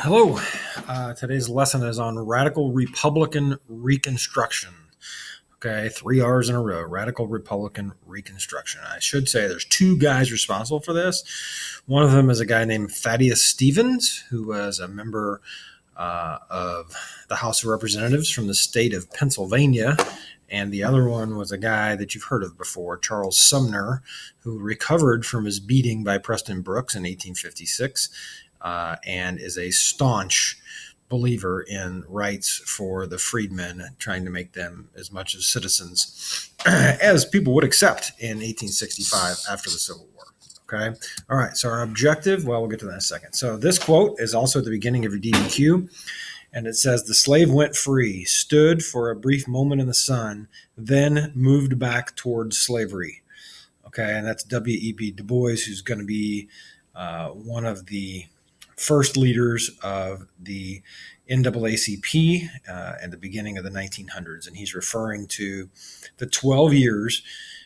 Hello. Today's lesson is on radical Republican Reconstruction. Okay, 3 R's in a row. Radical Republican Reconstruction. I should say there's two guys responsible for this. One of them is a guy named Thaddeus Stevens, who was a member of the House of Representatives from the state of Pennsylvania. And the other one was a guy that you've heard of before, Charles Sumner, who recovered from his beating by Preston Brooks in 1856 and is a staunch believer in rights for the freedmen, trying to make them as much as citizens as people would accept in 1865 after the Civil War. Okay. All right. So our objective, well, we'll get to that in a second. So this quote is also at the beginning of your DDQ. And it says, "The slave went free, stood for a brief moment in the sun, then moved back towards slavery." Okay. And that's W.E.B. Du Bois, who's going to be one of the first leaders of the NAACP at the beginning of the 1900s. And he's referring to the 12 years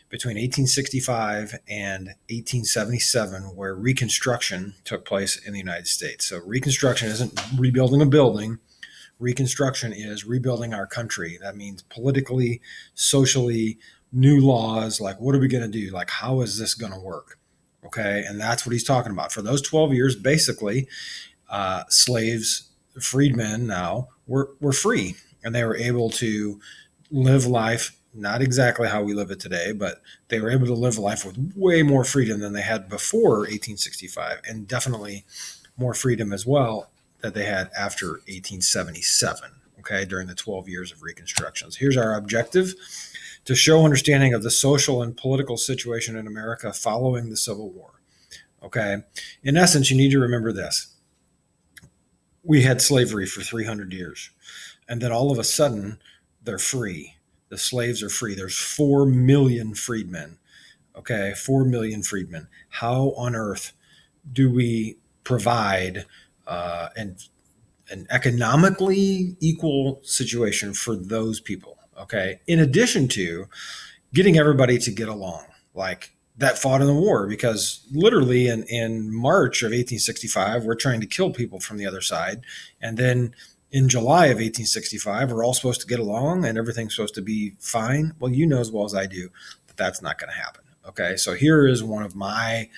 between 1865 and 1877, where Reconstruction took place in the United States. So Reconstruction isn't rebuilding a building. Reconstruction is rebuilding our country. That means politically, socially, new laws. Like, what are we going to do? Like, how is this going to work? Okay, and that's what he's talking about. For those 12 years, basically, slaves, freedmen now, were free. And they were able to live life, not exactly how we live it today, but they were able to live life with way more freedom than they had before 1865, and definitely more freedom as well that they had after 1877, okay, during the 12 years of Reconstruction. So here's our objective: to show understanding of the social and political situation in America following the Civil War. Okay. In essence, you need to remember this. We had slavery for 300 years, and then all of a sudden, they're free. The slaves are free. There's 4 million freedmen. Okay. 4 million freedmen. How on earth do we provide an economically equal situation for those people? Okay. In addition to getting everybody to get along, like that fought in the war, because literally in March of 1865, we're trying to kill people from the other side. And then in July of 1865, we're all supposed to get along and everything's supposed to be fine. Well, you know as well as I do that that's not going to happen. Okay. So here is one of my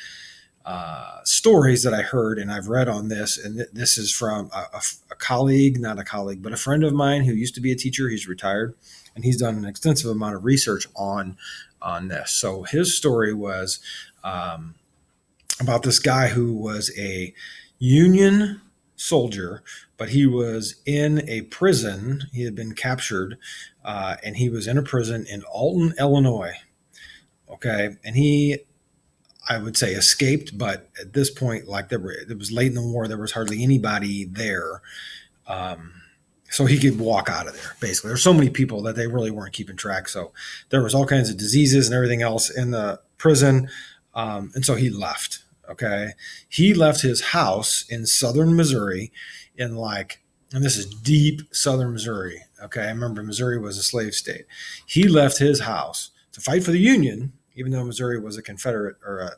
stories that I heard and I've read on this. And this is from a colleague, not a colleague, but a friend of mine who used to be a teacher. He's retired, and he's done an extensive amount of research on this. So his story was about this guy who was a Union soldier, but he was in a prison. He had been captured, and he was in a prison in Alton, Illinois. Okay, and he, I would say, escaped, but at this point, like it was late in the war, there was hardly anybody there. So he could walk out of there, basically. There's so many people that they really weren't keeping track. So there was all kinds of diseases and everything else in the prison. And so he left. Okay. He left his house in southern Missouri and this is deep southern Missouri. Okay. I remember Missouri was a slave state. He left his house to fight for the Union, even though Missouri was a Confederate or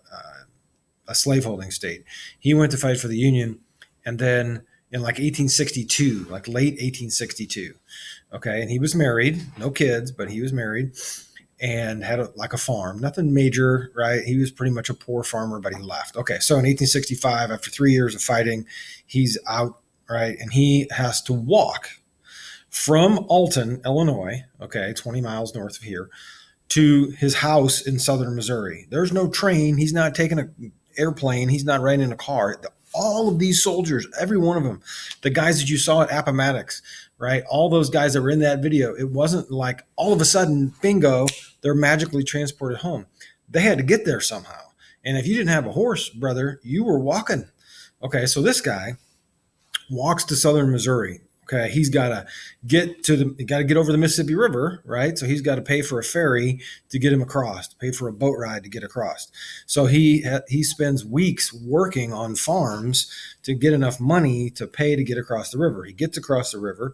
a slaveholding state. He went to fight for the Union, and then in 1862, late 1862, okay, and he was married, no kids, but he was married and had a farm, nothing major, right? He was pretty much a poor farmer, but he left. Okay, so in 1865, after 3 years of fighting, he's out, right, and he has to walk from Alton, Illinois, okay, 20 miles north of here, to his house in southern Missouri. There's no train. He's not taking an airplane. He's not riding in a car. All of these soldiers, every one of them, the guys that you saw at Appomattox, right? All those guys that were in that video, it wasn't like all of a sudden, bingo, they're magically transported home. They had to get there somehow. And if you didn't have a horse, brother, you were walking. Okay, so this guy walks to southern Missouri. Okay, he's got to get over the Mississippi River, right? So he's got to pay for a ferry to get him across, pay for a boat ride to get across. So he spends weeks working on farms to get enough money to pay to get across the river. He gets across the river.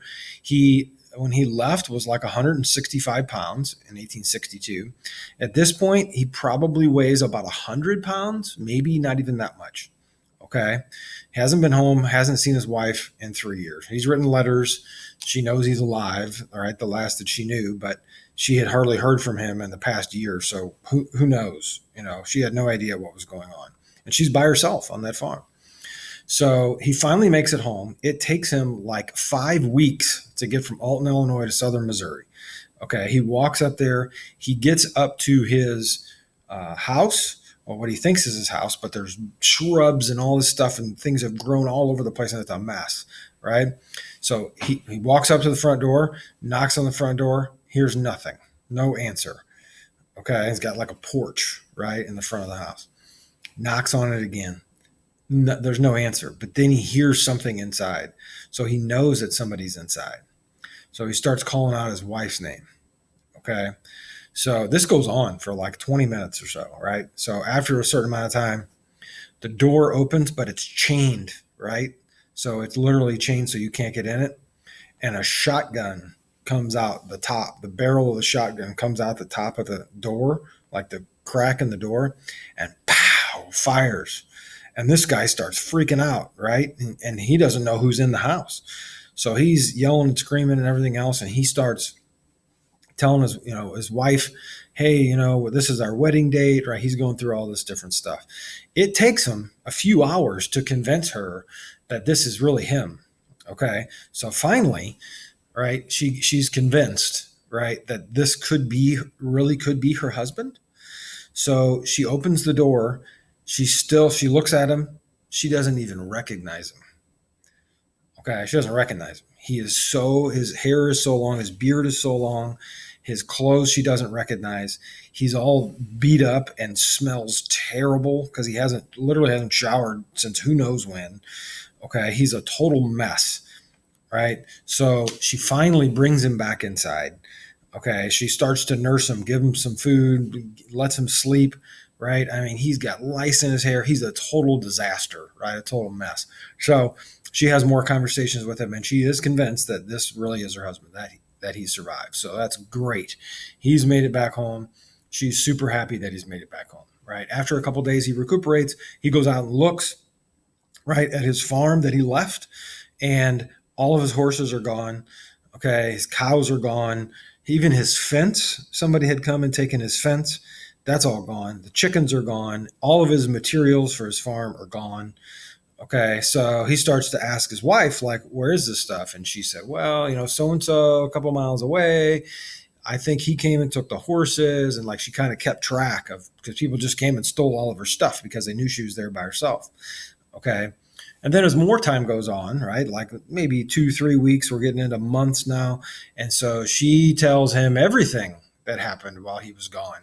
When he left, was 165 pounds in 1862. At this point, he probably weighs about 100 pounds, maybe not even that much. Okay. He hasn't been home, hasn't seen his wife in 3 years. He's written letters. She knows he's alive, all right, the last that she knew, but she had hardly heard from him in the past year. So who knows? She had no idea what was going on. And she's by herself on that farm. So he finally makes it home. It takes him like 5 weeks to get from Alton, Illinois to southern Missouri. Okay, he walks up there. He gets up to his house, or what he thinks is his house, but there's shrubs and all this stuff, and things have grown all over the place, and it's a mess, right? So he walks up to the front door, knocks on the front door, hears nothing, no answer. Okay, he's got like a porch, right, in the front of the house. Knocks on it again. No, there's no answer, but then he hears something inside. So he knows that somebody's inside. So he starts calling out his wife's name. Okay. So this goes on for like 20 minutes or so, right? So after a certain amount of time, the door opens, but it's chained, right? So it's literally chained so you can't get in it. And a shotgun comes out the top. The barrel of the shotgun comes out the top of the door, like the crack in the door, and pow, fires. And this guy starts freaking out, right? And he doesn't know who's in the house. So he's yelling and screaming and everything else. And he starts telling his wife, hey, this is our wedding date, right? He's going through all this different stuff. It takes him a few hours to convince her that this is really him. Okay. So finally, right, she's convinced, right, that this could be her husband. So she opens the door. She looks at him. She doesn't even recognize him. Okay. She doesn't recognize him. His hair is so long. His beard is so long. His clothes she doesn't recognize. He's all beat up and smells terrible because he literally hasn't showered since who knows when. Okay. He's a total mess. Right. So she finally brings him back inside. Okay. She starts to nurse him, give him some food, lets him sleep. Right. I mean, he's got lice in his hair. He's a total disaster, right? A total mess. So she has more conversations with him, and she is convinced that this really is her husband, that he survived. So that's great. He's made it back home. She's super happy that he's made it back home, right? After a couple of days, he recuperates. He goes out and looks, right, at his farm that he left, and all of his horses are gone. Okay. His cows are gone. Even his fence, somebody had come and taken his fence. That's all gone. The chickens are gone. All of his materials for his farm are gone. Okay. So he starts to ask his wife, like, where is this stuff? And she said, well, so-and-so a couple miles away. I think he came and took the horses, and like she kind of kept track of, because people just came and stole all of her stuff because they knew she was there by herself. Okay. And then as more time goes on, right, like maybe 2-3 weeks, we're getting into months now. And so she tells him everything that happened while he was gone.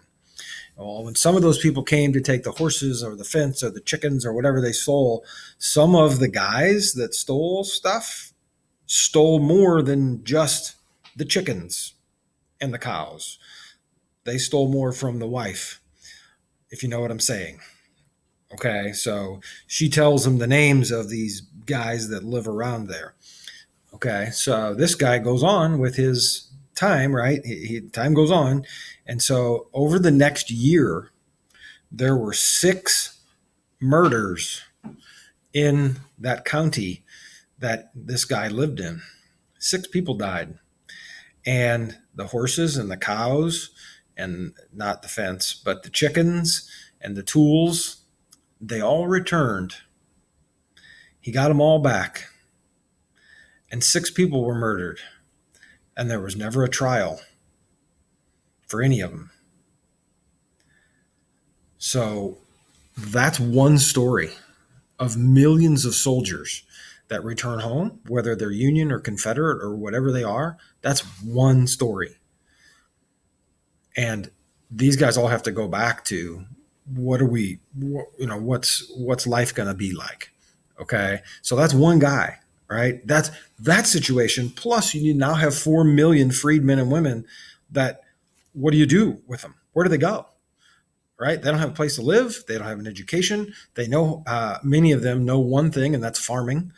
Well, when some of those people came to take the horses or the fence or the chickens or whatever they stole, some of the guys that stole stuff stole more than just the chickens and the cows. They stole more from the wife, if you know what I'm saying. Okay, so she tells him the names of these guys that live around there. Okay, so this guy goes on with his time, right? Time goes on. And so over the next year, there were 6 murders in that county that this guy lived in. 6 people died. And the horses and the cows, and not the fence, but the chickens and the tools, they all returned. He got them all back. And 6 people were murdered. And there was never a trial for any of them. So that's one story of millions of soldiers that return home, whether they're Union or Confederate or whatever they are. That's one story. And these guys all have to go back to what's life going to be like? Okay. So that's one guy, right? That's that situation. Plus you now have 4 million freed men and women that, what do you do with them? Where do they go? Right? They don't have a place to live. They don't have an education. They know, many of them know one thing, and that's farming.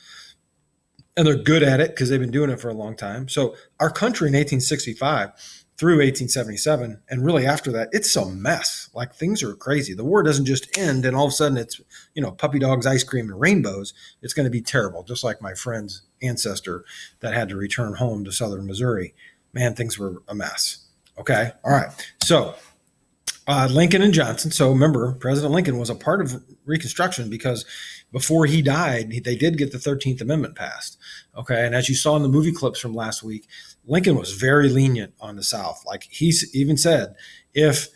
And they're good at it because they've been doing it for a long time. So our country in 1865, through 1877. And really after that, it's a mess. Like things are crazy. The war doesn't just end and all of a sudden it's, puppy dogs, ice cream, and rainbows. It's going to be terrible. Just like my friend's ancestor that had to return home to southern Missouri. Man, things were a mess. Okay. All right. So Lincoln and Johnson. So remember, President Lincoln was a part of Reconstruction because before he died, they did get the 13th Amendment passed. Okay. And as you saw in the movie clips from last week, Lincoln was very lenient on the South. Like he even said, if,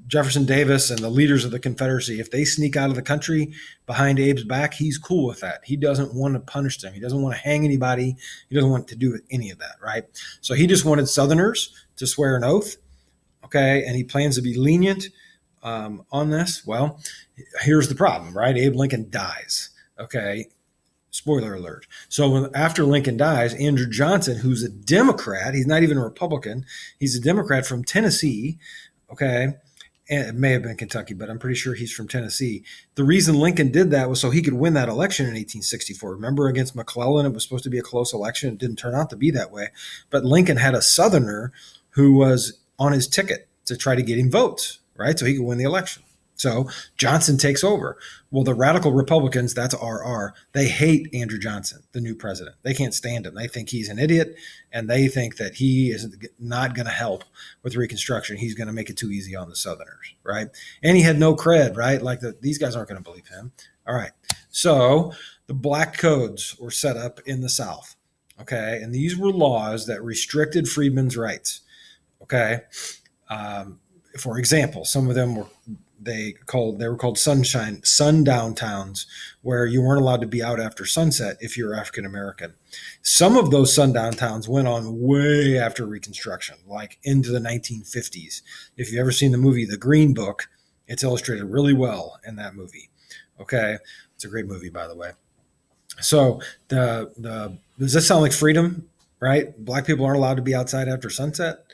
Jefferson Davis and the leaders of the Confederacy, if they sneak out of the country behind Abe's back, he's cool with that. He doesn't want to punish them. He doesn't want to hang anybody. He doesn't want to do any of that. Right. So he just wanted Southerners to swear an oath. Okay. And he plans to be lenient on this. Well, here's the problem, right? Abe Lincoln dies. Okay. Spoiler alert. So after Lincoln dies, Andrew Johnson, who's a Democrat, he's not even a Republican, he's a Democrat from Tennessee. Okay. And it may have been Kentucky, but I'm pretty sure he's from Tennessee. The reason Lincoln did that was so he could win that election in 1864. Remember, against McClellan, it was supposed to be a close election. It didn't turn out to be that way. But Lincoln had a Southerner who was on his ticket to try to get him votes, right? So he could win the election. So Johnson takes over. Well, the radical Republicans, that's RR, they hate Andrew Johnson, the new president. They can't stand him. They think he's an idiot, and they think that he is not going to help with Reconstruction. He's going to make it too easy on the Southerners, right? And he had no cred, right? Like these guys aren't going to believe him. All right. So the black codes were set up in the South, okay? And these were laws that restricted freedmen's rights, okay? For example, some of them were called sundown towns, where you weren't allowed to be out after sunset if you're African American. Some of those sundown towns went on way after Reconstruction, like into the 1950s. If you've ever seen the movie The Green Book, it's illustrated really well in that movie. Okay, it's a great movie, by the way. So does this sound like freedom? Right? Black people aren't allowed to be outside after sunset.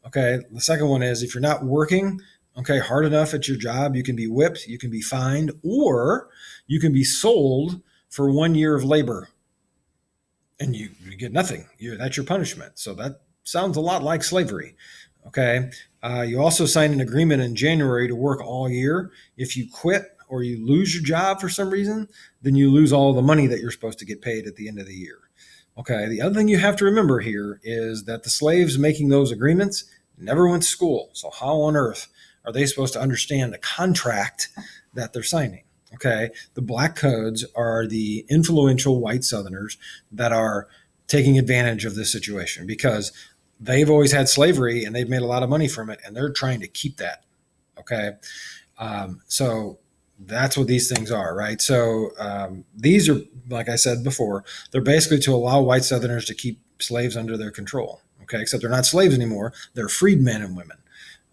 Okay. The second one is if you're not working, hard enough at your job, you can be whipped, you can be fined, or you can be sold for 1 year of labor, and you get nothing. That's your punishment. So that sounds a lot like slavery. Okay. You also sign an agreement in January to work all year. If you quit or you lose your job for some reason, then you lose all the money that you're supposed to get paid at the end of the year. Okay. The other thing you have to remember here is that the slaves making those agreements never went to school. So how on earth are they supposed to understand the contract that they're signing? Okay. The black codes are the influential white Southerners that are taking advantage of this situation because they've always had slavery and they've made a lot of money from it, and they're trying to keep that. Okay. So that's what these things are, right? So these are, like I said before, they're basically to allow white Southerners to keep slaves under their control. Okay. Except they're not slaves anymore. They're freed men and women.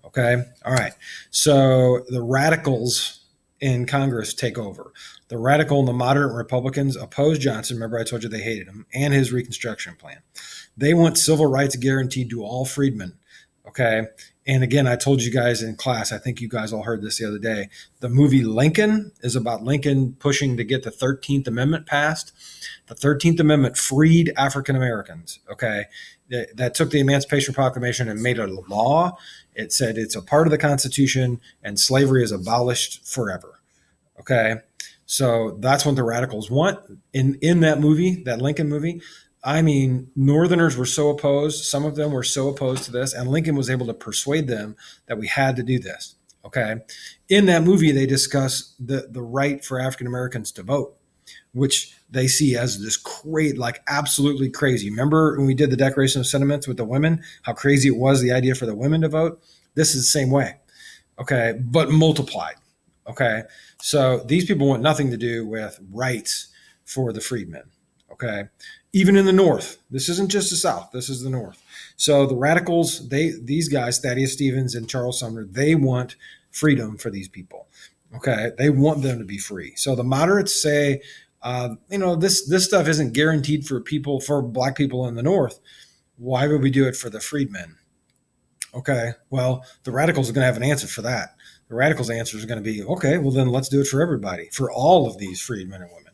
Okay. All right. So the radicals in Congress take over. The radical and the moderate Republicans oppose Johnson. Remember, I told you they hated him and his Reconstruction plan. They want civil rights guaranteed to all freedmen. Okay. And again, I told you guys in class, I think you guys all heard this the other day. The movie Lincoln is about Lincoln pushing to get the 13th Amendment passed. The 13th Amendment freed African Americans. Okay. That took the Emancipation Proclamation and made it a law. It said it's a part of the Constitution and slavery is abolished forever. Okay. So that's what the radicals want. In that movie, that Lincoln movie, I mean, Northerners were so opposed. Some of them were so opposed to this, and Lincoln was able to persuade them that we had to do this. Okay. In that movie, they discuss the right for African Americans to vote, which they see as this great, like absolutely crazy. Remember when we did the Declaration of Sentiments with the women, how crazy it was, the idea for the women to vote? This is the same way. Okay. But multiplied. Okay. So these people want nothing to do with rights for the freedmen. Okay. Even in the North, this isn't just the South, this is the North. So the radicals, these guys, Thaddeus Stevens and Charles Sumner, they want freedom for these people. Okay. They want them to be free. So the moderates say, this stuff isn't guaranteed for black people in the North. Why would we do it for the freedmen? Okay. Well, the radicals are going to have an answer for that. The radicals' answer is going to be, okay, well then let's do it for everybody, for all of these freed men and women.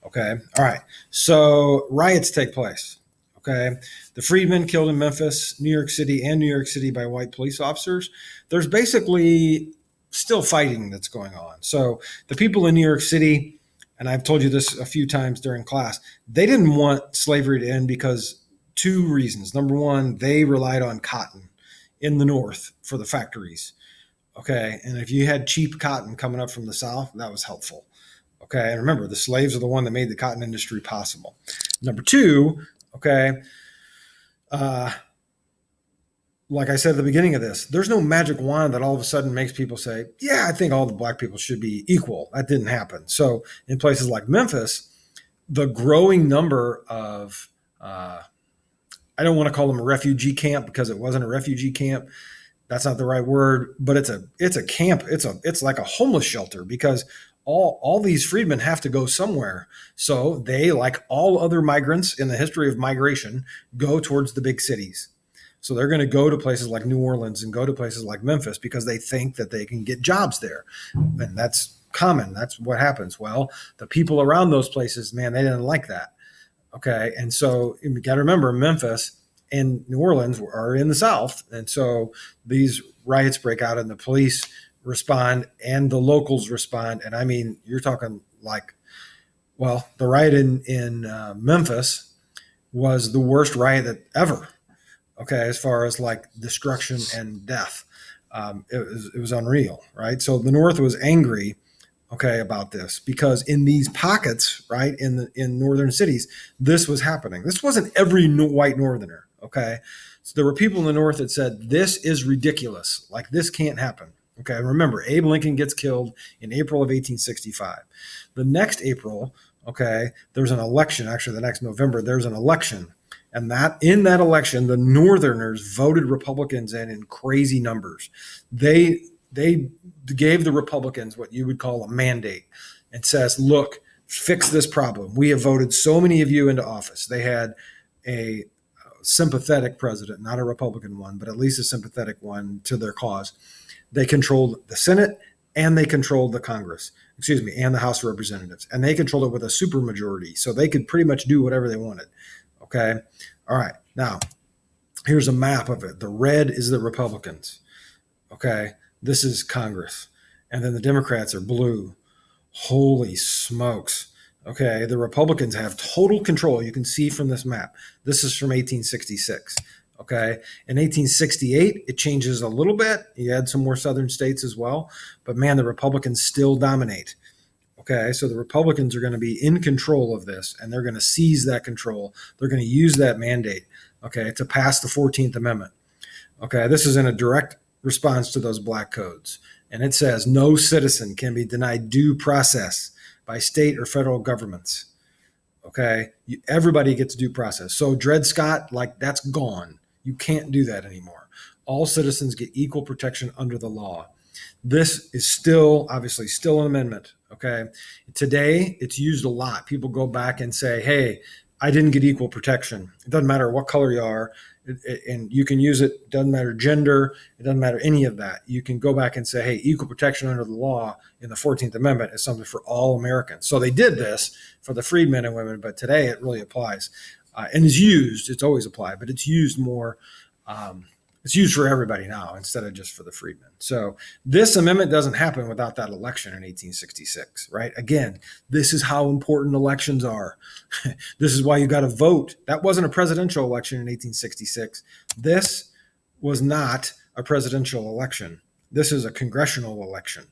Okay. All right. So riots take place. Okay. The freedmen killed in Memphis, New York City, and New York City by white police officers. There's basically still fighting that's going on. So the people in New York City, and I've told you this a few times during class, they didn't want slavery to end because two reasons. Number one, they relied on cotton in the North for the factories. Okay. And if you had cheap cotton coming up from the South, that was helpful. Okay. And remember, the slaves are the one that made the cotton industry possible. Number two, okay, uh, like I said at the beginning of this, there's no magic wand that all of a sudden makes people say, yeah, I think all the black people should be equal. That didn't happen. So in places like Memphis, the growing number of, I don't want to call them a refugee camp because it wasn't a refugee camp. That's not the right word, but it's a camp. It's like a homeless shelter because all these freedmen have to go somewhere. So they, like all other migrants in the history of migration, go towards the big cities. So they're going to go to places like New Orleans and go to places like Memphis because they think that they can get jobs there. And that's common. That's what happens. Well, the people around those places, man, they didn't like that. Okay. And so you got to remember, Memphis and New Orleans are in the South. And so these riots break out and the police respond and the locals respond. And I mean, you're talking like, well, the riot in Memphis was the worst riot that ever. Okay, as far as like destruction and death, it was unreal, right? So the North was angry, okay, about this because in these pockets, right, in northern cities, this was happening. This wasn't every white Northerner, okay? So there were people in the North that said this is ridiculous, like this can't happen. Okay, remember, Abe Lincoln gets killed in April of 1865. The next April, okay, there's an election. Actually, the next November, there's an election. And that in that election, the Northerners voted Republicans in crazy numbers. They gave the Republicans what you would call a mandate and says, look, fix this problem. We have voted so many of you into office. They had a sympathetic president, not a Republican one, but at least a sympathetic one to their cause. They controlled the Senate and they controlled the Congress, and the House of Representatives. And they controlled it with a supermajority. So they could pretty much do whatever they wanted. Okay. All right. Now, here's a map of it. The red is the Republicans. Okay. This is Congress. And then the Democrats are blue. Holy smokes. Okay. The Republicans have total control. You can see from this map. This is from 1866. Okay. In 1868, it changes a little bit. You add some more southern states as well. But man, the Republicans still dominate. Okay, so the Republicans are going to be in control of this, and they're going to seize that control. They're going to use that mandate, okay, to pass the 14th Amendment. Okay, this is in a direct response to those black codes. And it says no citizen can be denied due process by state or federal governments. Okay, everybody gets due process. So Dred Scott, like that's gone. You can't do that anymore. All citizens get equal protection under the law. This is still, obviously, still an amendment. Okay. Today, it's used a lot. People go back and say, hey, I didn't get equal protection. It doesn't matter what color you are. And you can use it. It doesn't matter gender. It doesn't matter any of that. You can go back and say, hey, equal protection under the law in the 14th Amendment is something for all Americans. So they did this for the freedmen and women, but today it really applies and is used. It's always applied, but it's used more. It's used for everybody now instead of just for the freedmen. So this amendment doesn't happen without that election in 1866, right? Again, this is how important elections are. This is why you got to vote. That wasn't a presidential election in 1866. This was not a presidential election. This is a congressional election,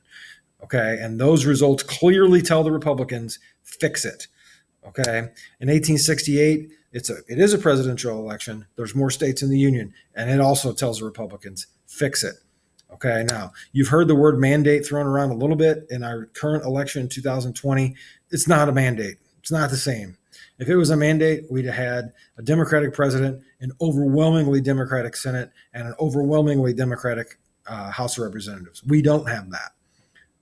okay? And those results clearly tell the Republicans, fix it, okay? In 1868, it is a presidential election. There's more states in the union, and it also tells the Republicans, fix it. Okay, now you've heard the word mandate thrown around a little bit in our current election in 2020. It's not a mandate. It's not the same. If it was a mandate, we'd have had a Democratic president, an overwhelmingly Democratic Senate, and an overwhelmingly Democratic House of Representatives. We don't have that.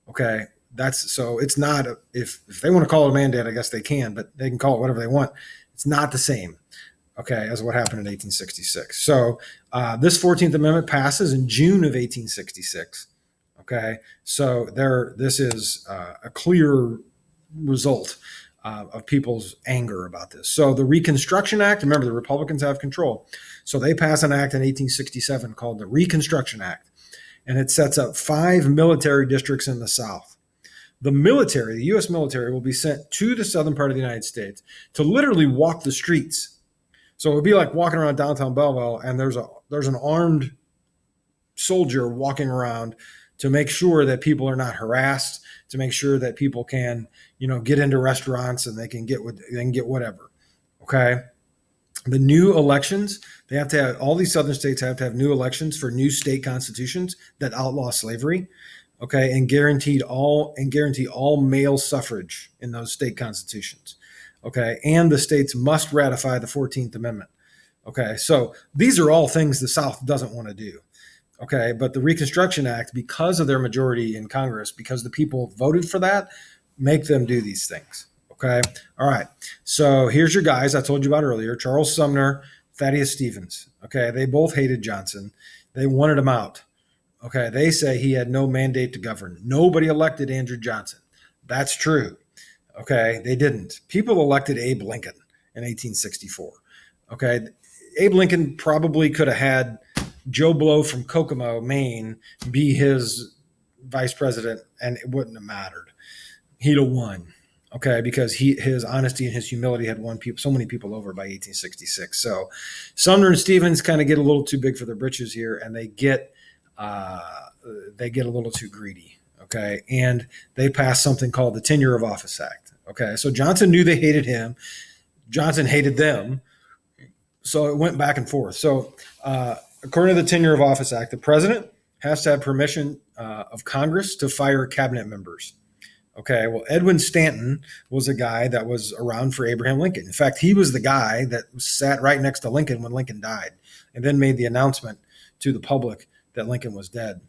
Okay, so it's not if they want to call it a mandate, I guess they can, but they can call it whatever they want. It's not the same, okay, as what happened in 1866. So this 14th Amendment passes in June of 1866, okay? So this is a clear result. of people's anger about this. So the Reconstruction Act, remember the Republicans have control. So they pass an act in 1867 called the Reconstruction Act, and it sets up 5 military districts in the South. The military, the U.S. military, will be sent to the southern part of the United States to literally walk the streets. So it would be like walking around downtown Belleville, and there's an armed soldier walking around to make sure that people are not harassed, to make sure that people can, get into restaurants and they can get whatever. Okay. The new elections, they have to have, all these southern states have to have new elections for new state constitutions that outlaw slavery. Okay, and guarantee all male suffrage in those state constitutions. Okay, and the states must ratify the 14th Amendment. Okay, so these are all things the South doesn't want to do. Okay, but the Reconstruction Act, because of their majority in Congress, because the people voted for that, make them do these things. Okay, all right. So here's your guys I told you about earlier: Charles Sumner, Thaddeus Stevens. Okay, they both hated Johnson. They wanted him out. Okay, they say he had no mandate to govern. Nobody elected Andrew Johnson. That's true. Okay, they didn't. People elected Abe Lincoln in 1864. Okay, Abe Lincoln probably could have had Joe Blow from Kokomo, Maine, be his vice president, and it wouldn't have mattered. He'd have won. Okay, because his honesty and his humility had won so many people over by 1866. So Sumner and Stevens kind of get a little too big for their britches here, and they get a little too greedy, okay? And they passed something called the Tenure of Office Act, okay? So Johnson knew they hated him. Johnson hated them. So it went back and forth. So according to the Tenure of Office Act, the president has to have permission of Congress to fire cabinet members. Okay, well, Edwin Stanton was a guy that was around for Abraham Lincoln. In fact, he was the guy that sat right next to Lincoln when Lincoln died and then made the announcement to the public that Lincoln was dead.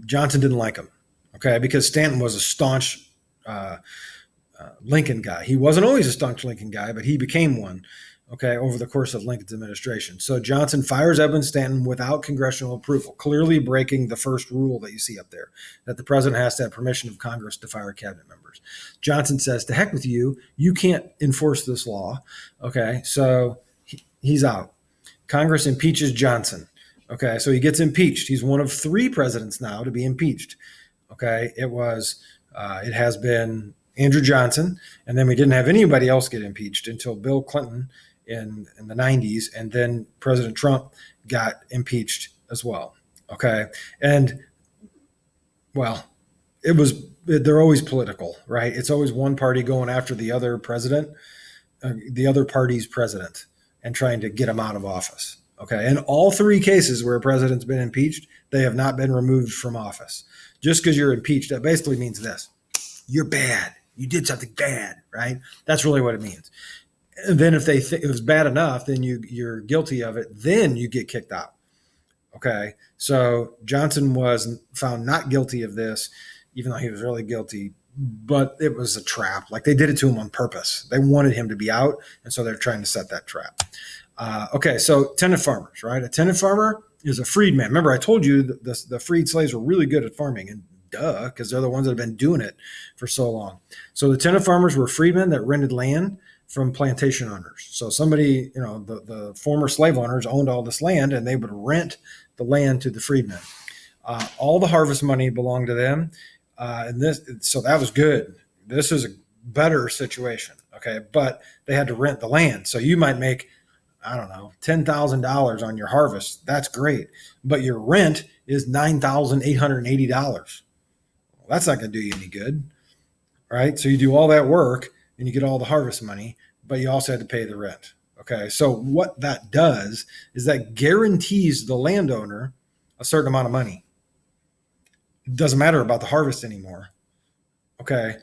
Johnson didn't like him, okay, because Stanton was a staunch Lincoln guy. He wasn't always a staunch Lincoln guy, but he became one, okay, over the course of Lincoln's administration. So Johnson fires Edwin Stanton without congressional approval, clearly breaking the first rule that you see up there, that the president has to have permission of Congress to fire cabinet members. Johnson says, to heck with you. You can't enforce this law, okay, so he's out. Congress impeaches Johnson. Okay, so he gets impeached. He's one of 3 presidents now to be impeached. Okay, it has been Andrew Johnson, and then we didn't have anybody else get impeached until Bill Clinton in the 90s, and then President Trump got impeached as well. Okay, and well, they're always political, right? It's always one party going after the other president, the other party's president, and trying to get him out of office. Okay, in all 3 cases where a president's been impeached, they have not been removed from office. Just because you're impeached, that basically means this: you're bad. You did something bad, right? That's really what it means. And then if they think it was bad enough, then you're guilty of it, then you get kicked out. Okay, so Johnson was found not guilty of this, even though he was really guilty, but it was a trap. Like, they did it to him on purpose. They wanted him to be out, and so they're trying to set that trap. Okay, so tenant farmers, right? A tenant farmer is a freedman. Remember, I told you that the freed slaves were really good at farming, and duh, because they're the ones that have been doing it for so long. So the tenant farmers were freedmen that rented land from plantation owners. So somebody, the former slave owners owned all this land, and they would rent the land to the freedmen. All the harvest money belonged to them, so that was good. This is a better situation, okay? But they had to rent the land, so you might make, I don't know, $10,000 on your harvest. That's great. But your rent is $9,880. Well, that's not going to do you any good, right? So you do all that work and you get all the harvest money, but you also had to pay the rent. Okay. So what that does is that guarantees the landowner a certain amount of money. It doesn't matter about the harvest anymore. Okay.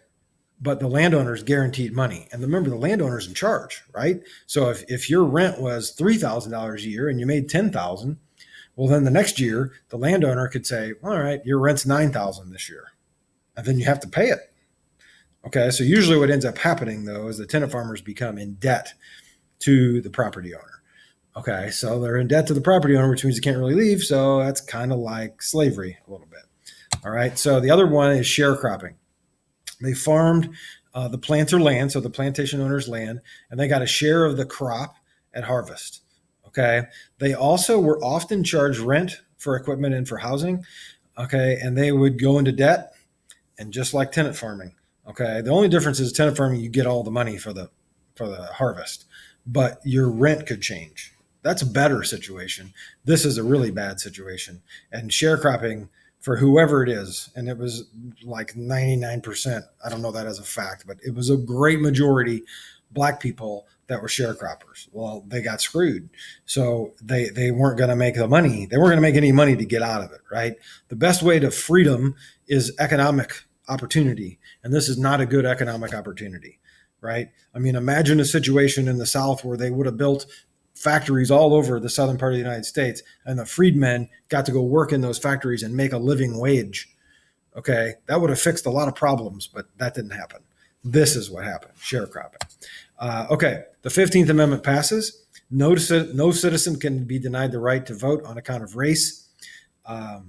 But the landowner's guaranteed money. And remember, the landowner's in charge, right? So if your rent was $3,000 a year and you made $10,000, well, then the next year, the landowner could say, all right, your rent's $9,000 this year. And then you have to pay it. Okay, so usually what ends up happening, though, is the tenant farmers become in debt to the property owner. Okay, so they're in debt to the property owner, which means you can't really leave. So that's kind of like slavery a little bit. All right, so the other one is sharecropping. They farmed the planter land, so the plantation owner's land, and they got a share of the crop at harvest. Okay. They also were often charged rent for equipment and for housing. Okay. And they would go into debt, and just like tenant farming. Okay. The only difference is tenant farming, you get all the money for the harvest, but your rent could change. That's a better situation. This is a really bad situation. And sharecropping for whoever it is, and it was like 99%. I don't know that as a fact, but it was a great majority Black people that were sharecroppers. Well, they got screwed. So they weren't going to make the money. They weren't going to make any money to get out of it, right? The best way to freedom is economic opportunity. And this is not a good economic opportunity, right? I mean, imagine a situation in the South where they would have built factories all over the southern part of the United States, and the freedmen got to go work in those factories and make a living wage. Okay, that would have fixed a lot of problems, but that didn't happen. This is what happened, sharecropping. Okay, the 15th Amendment passes. No citizen can be denied the right to vote on account of race, a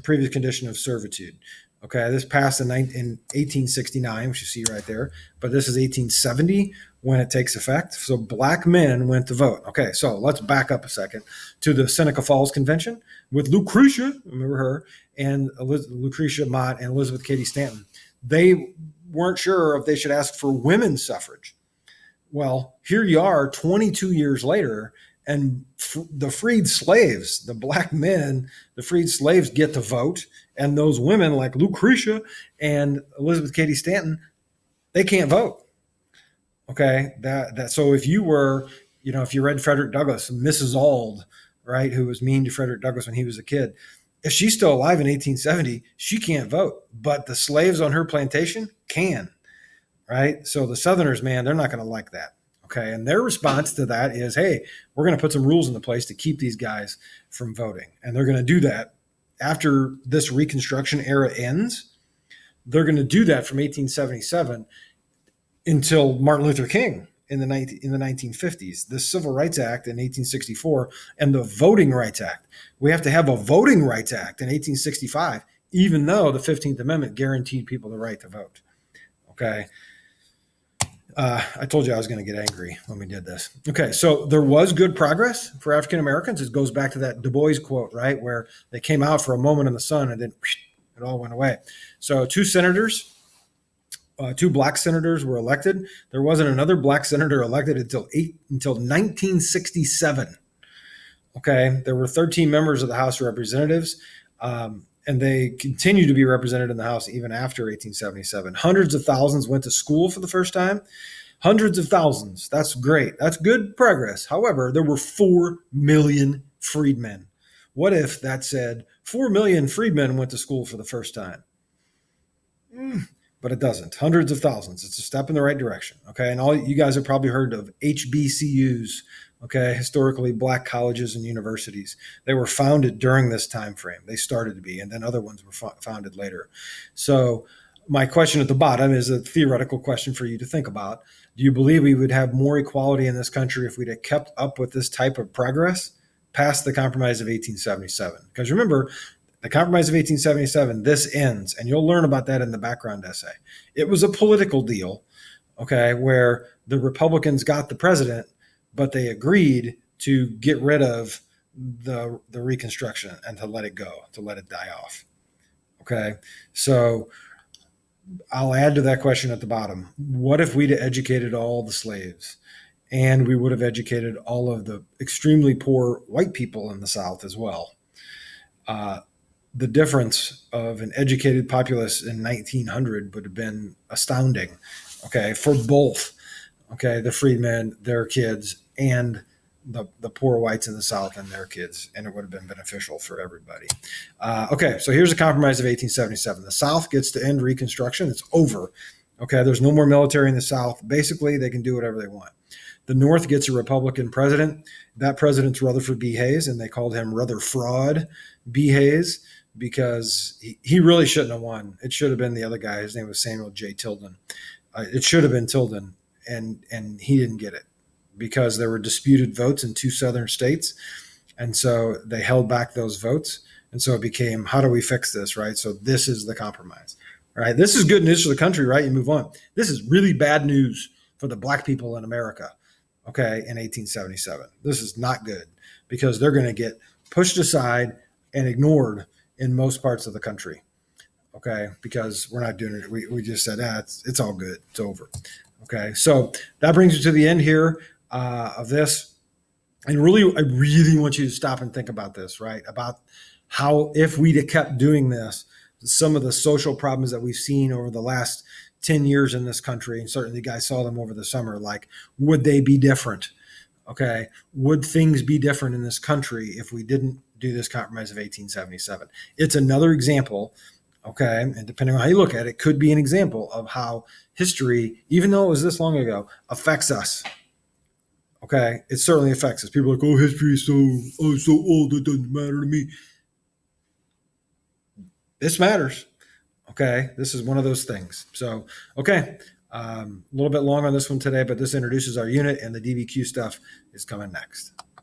previous condition of servitude. Okay, this passed in 1869, which you see right there, but this is 1870 when it takes effect. So Black men went to vote. Okay, so let's back up a second to the Seneca Falls Convention with Lucretia, remember her, and Lucretia Mott and Elizabeth Cady Stanton. They weren't sure if they should ask for women's suffrage. Well, here you are 22 years later, and the freed slaves, the Black men, the freed slaves get to vote. And those women like Lucretia and Elizabeth Cady Stanton, they can't vote. Okay. So if you were, if you read Frederick Douglass, Mrs. Auld, right, who was mean to Frederick Douglass when he was a kid, if she's still alive in 1870, she can't vote, but the slaves on her plantation can, right? So the Southerners, man, they're not going to like that. Okay. And their response to that is, hey, we're going to put some rules into place to keep these guys from voting. And they're going to do that after this Reconstruction era ends. They're going to do that from 1877 until Martin Luther King in the 1950s, the Civil Rights Act in 1864, and the Voting Rights Act. We have to have a Voting Rights Act in 1865, even though the 15th Amendment guaranteed people the right to vote. Okay. I told you I was going to get angry when we did this. Okay, so there was good progress for African Americans. It goes back to that Du Bois quote, right, where they came out for a moment in the sun and then it all went away. So two Black senators were elected. There wasn't another Black senator elected until 1967. Okay, there were 13 members of the House of Representatives, and they continue to be represented in the House even after 1877. Hundreds of thousands went to school for the first time. Hundreds of thousands. That's great. That's good progress. However, there were 4 million freedmen. What if that said 4 million freedmen went to school for the first time? But it doesn't. Hundreds of thousands. It's a step in the right direction. Okay. And all you guys have probably heard of HBCUs. Okay. Historically Black colleges and universities. They were founded during this time frame. They started to be, and then other ones were founded later. So my question at the bottom is a theoretical question for you to think about. Do you believe we would have more equality in this country if we'd have kept up with this type of progress past the Compromise of 1877? Because remember, the Compromise of 1877, this ends, and you'll learn about that in the background essay. It was a political deal, okay, where the Republicans got the president, but they agreed to get rid of the Reconstruction and to let it go, to let it die off. Okay, so I'll add to that question at the bottom. What if we'd educated all the slaves, and we would have educated all of the extremely poor white people in the South as well? The difference of an educated populace in 1900 would have been astounding, okay, for both, okay, the freedmen, their kids, and the poor whites in the South and their kids, and it would have been beneficial for everybody. Okay, so here's the Compromise of 1877. The South gets to end Reconstruction. It's over. Okay, there's no more military in the South. Basically, they can do whatever they want. The North gets a Republican president. That president's Rutherford B. Hayes, and they called him Rutherfraud B. Hayes because he really shouldn't have won. It should have been the other guy. His name was Samuel J. Tilden. It should have been Tilden, and he didn't get it because there were disputed votes in 2 southern states. And so they held back those votes. And so it became, how do we fix this, right? So this is the compromise, right? This is good news for the country, right? You move on. This is really bad news for the black people in America, okay, in 1877. This is not good because they're going to get pushed aside and ignored in most parts of the country, okay, because we're not doing it. We just said, it's all good. It's over. Okay, so that brings you to the end here of this. And really, I really want you to stop and think about this, right? About how, if we'd have kept doing this, some of the social problems that we've seen over the last 10 years in this country, and certainly you guys saw them over the summer, like, would they be different? Okay. Would things be different in this country if we didn't do this compromise of 1877? It's another example. Okay. And depending on how you look at it, could be an example of how history, even though it was this long ago, affects us. Okay. It certainly affects us. People are like, oh, history is so old, it doesn't matter to me. This matters. Okay. This is one of those things. So, okay. A little bit long on this one today, but this introduces our unit, and the DBQ stuff is coming next.